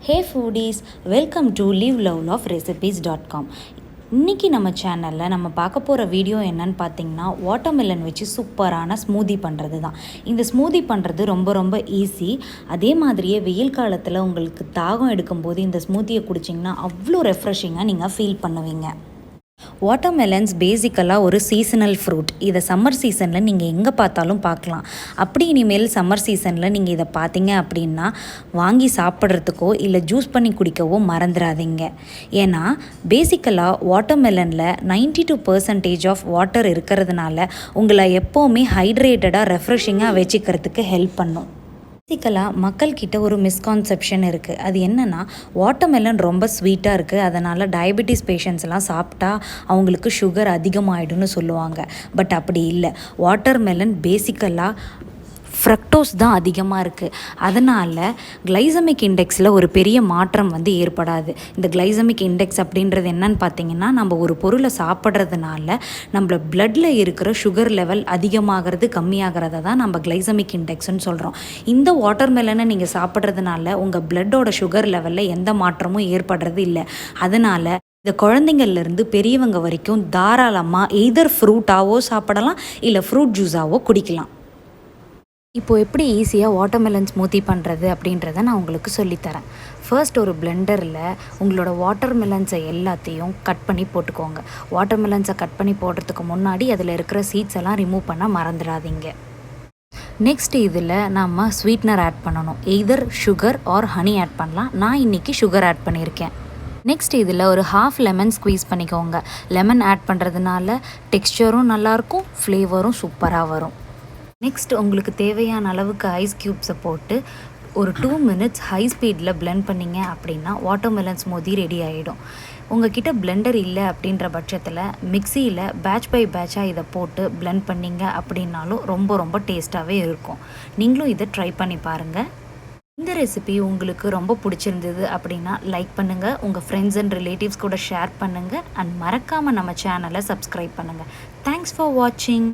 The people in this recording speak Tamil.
Hey ஃபூடீஸ், welcome to livelove.recipes.com. இன்றைக்கி நம்ம சேனலில் நம்ம பார்க்க போகிற வீடியோ என்னன்னு பார்த்தீங்கன்னா, வாட்டர்மெலன் வச்சு சூப்பரான ஸ்மூதி பண்ணுறது தான். இந்த ஸ்மூதி பண்ணுறது ரொம்ப ரொம்ப ஈஸி. அதே மாதிரியே வெயில் காலத்தில் உங்களுக்கு தாகம் எடுக்கும்போது இந்த ஸ்மூத்தியை குடிச்சிங்கன்னா அவ்வளோ ரெஃப்ரெஷிங்காக நீங்கள் ஃபீல் பண்ணுவீங்க. வாட்டர்மெலன்ஸ் பேசிக்கலாக ஒரு சீசனல் ஃப்ரூட். இதை சம்மர் சீசனில் நீங்கள் எங்கே பார்த்தாலும் பார்க்கலாம். அப்படி இனிமேல் சம்மர் சீசனில் நீங்கள் இதை பார்த்தீங்க அப்படின்னா வாங்கி சாப்பிட்றதுக்கோ இல்லை ஜூஸ் பண்ணி குடிக்கவோ மறந்துடாதீங்க. ஏன்னா பேசிக்கலாக வாட்டர்மெலனில் 92% ஆஃப் வாட்டர் இருக்கிறதுனால உங்களை எப்போவுமே ஹைட்ரேட்டடாக ரெஃப்ரெஷிங்காக வச்சுக்கிறதுக்கு ஹெல்ப் பண்ணும். பேசிக்கலாக மக்கள்கிட்ட ஒரு மிஸ்கான்செப்ஷன் இருக்குது. அது என்னென்னா, வாட்டர்மெலன் ரொம்ப ஸ்வீட்டாக இருக்குது, அதனால் டயபெட்டிஸ் பேஷண்ட்ஸ்லாம் சாப்பிட்டா அவங்களுக்கு சுகர் அதிகமாகிடும்னு சொல்லுவாங்க. பட் அப்படி இல்லை. வாட்டர்மெலன் பேசிக்கலாக ஃப்ரக்டோஸ் தான் அதிகமாக இருக்குது. அதனால் கிளைசமிக் இண்டெக்ஸில் ஒரு பெரிய மாற்றம் ஏற்படாது. இந்த கிளைசமிக் இண்டெக்ஸ் அப்படின்றது என்னன்னு பார்த்தீங்கன்னா, நம்ம ஒரு பொருளை சாப்பிட்றதுனால நம்மள பிளட்டில் இருக்கிற சுகர் லெவல் அதிகமாகிறது கம்மியாகிறத தான் நம்ம கிளைசமிக் இண்டெக்ஸ்ன்னு சொல்கிறோம். இந்த வாட்டர்மெலனை நீங்கள் சாப்பிட்றதுனால உங்கள் பிளட்டோட சுகர் லெவலில் எந்த மாற்றமும் ஏற்படுறது இல்லை. அதனால் இந்த குழந்தைங்கள்லேருந்து பெரியவங்க வரைக்கும் தாராளமாக எய்தர் ஃப்ரூட்டாவோ சாப்பிடலாம், இல்லை ஃப்ரூட் ஜூஸாவோ குடிக்கலாம். இப்போது எப்படி ஈஸியாக வாட்டர்மெலன் ஸ்மூத்தி பண்ணுறது அப்படின்றத நான் உங்களுக்கு சொல்லித்தரேன். ஃபர்ஸ்ட் ஒரு பிளெண்டரில் உங்களோட வாட்டர்மெலன்ஸை எல்லாத்தையும் கட் பண்ணி போட்டுக்கோங்க. வாட்டர்மெலன்ஸை கட் பண்ணி போடுறதுக்கு முன்னாடி அதில் இருக்கிற சீட்ஸ் எல்லாம் ரிமூவ் பண்ண மறந்துடாதீங்க. நெக்ஸ்ட் இதில் நம்ம ஸ்வீட்னர் ஆட் பண்ணணும். Either sugar or honey add பண்ணலாம். நான் இன்றைக்கி சுகர் ஆட் பண்ணியிருக்கேன். நெக்ஸ்ட் இதில் ஒரு ஹாஃப் லெமன் ஸ்குவீஸ் பண்ணிக்கோங்க. லெமன் ஆட் பண்ணுறதுனால டெக்ஸ்சரும் நல்லாயிருக்கும், ஃப்ளேவரும் சூப்பராக வரும். நெக்ஸ்ட் உங்களுக்கு தேவையான அளவுக்கு ஐஸ் க்யூப்ஸை போட்டு ஒரு 2 மினிட்ஸ் ஹை ஸ்பீடில் பிளெண்ட் பண்ணிங்க அப்படின்னா வாட்டர்மெலன் ஸ்மூதி ரெடி ஆகிடும். உங்ககிட்ட பிளெண்டர் இல்லை அப்படின்ற பட்சத்தில் மிக்சியில் பேட்ச் பை பேட்சாக இதை போட்டு பிளெண்ட் பண்ணிங்க அப்படின்னாலும் ரொம்ப ரொம்ப டேஸ்ட்டாகவே இருக்கும். நீங்களும் இதை ட்ரை பண்ணி பாருங்கள். இந்த ரெசிபி உங்களுக்கு ரொம்ப பிடிச்சிருந்தது அப்படின்னா லைக் பண்ணுங்கள், உங்கள் ஃப்ரெண்ட்ஸ் அண்ட் ரிலேட்டிவ்ஸ் கூட ஷேர் பண்ணுங்கள், அண்ட் மறக்காமல் நம்ம சேனலை சப்ஸ்கிரைப் பண்ணுங்கள். தேங்க்ஸ் ஃபார் வாட்சிங்.